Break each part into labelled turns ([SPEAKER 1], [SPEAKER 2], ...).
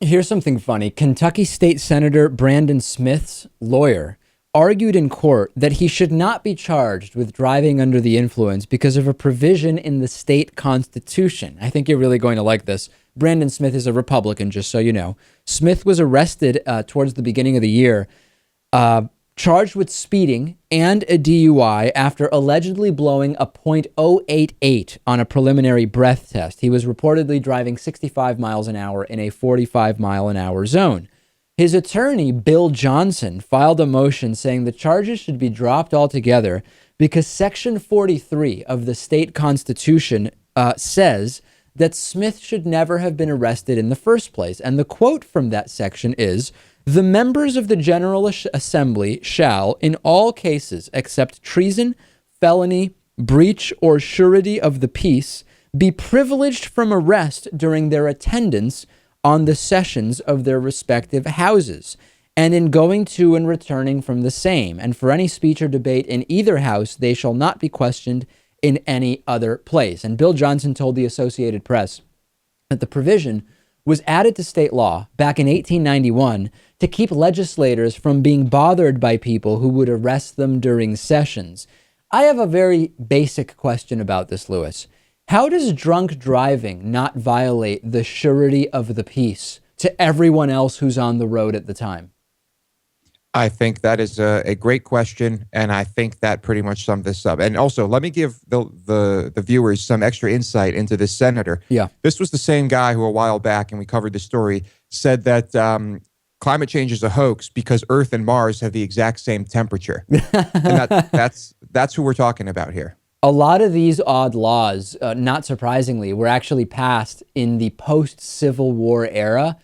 [SPEAKER 1] Here's something funny. Kentucky State Senator Brandon Smith's lawyer argued in court that he should not be charged with driving under the influence because of a provision in the state constitution. I think you're really going to like this. Brandon Smith is a Republican, just so you know. Smith was arrested towards the beginning of the year, charged with speeding and a DUI after allegedly blowing a .088 on a preliminary breath test. He was reportedly driving 65 miles an hour in a 45 mile an hour zone. His attorney, Bill Johnson, filed a motion saying the charges should be dropped altogether because Section 43 of the state constitution says that Smith should never have been arrested in the first place. And the quote from that section is, "The members of the General Assembly shall, in all cases except treason, felony, breach, or surety of the peace, be privileged from arrest during their attendance on the sessions of their respective houses, and in going to and returning from the same. And for any speech or debate in either house, they shall not be questioned in any other place." And Bill Johnson told the Associated Press that the provision was added to state law back in 1891 to keep legislators from being bothered by people who would arrest them during sessions. I have a very basic question about this, Lewis. How does drunk driving not violate the surety of the peace to everyone else who's on the road at the time?
[SPEAKER 2] I think that is a great question, and I think that pretty much sums this up. And also, let me give the viewers some extra insight into this senator.
[SPEAKER 1] Yeah.
[SPEAKER 2] This was the same guy who a while back, and we covered the story, said that climate change is a hoax because Earth and Mars have the exact same temperature. And that's who we're talking about here.
[SPEAKER 1] A lot of these odd laws, not surprisingly, were actually passed in the post-Civil War era,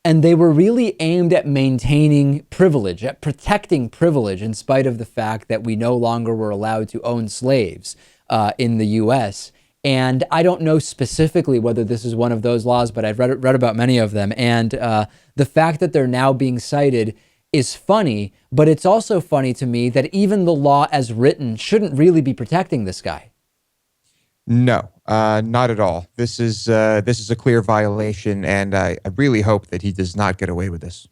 [SPEAKER 1] and they were really aimed at maintaining privilege, at protecting privilege, in spite of the fact that we no longer were allowed to own slaves in the U.S. And I don't know specifically whether this is one of those laws, but I've read about many of them. And the fact that they're now being cited is funny, but it's also funny to me that even the law as written shouldn't really be protecting this guy.
[SPEAKER 2] No, not at all. This is a clear violation, and I really hope that he does not get away with this.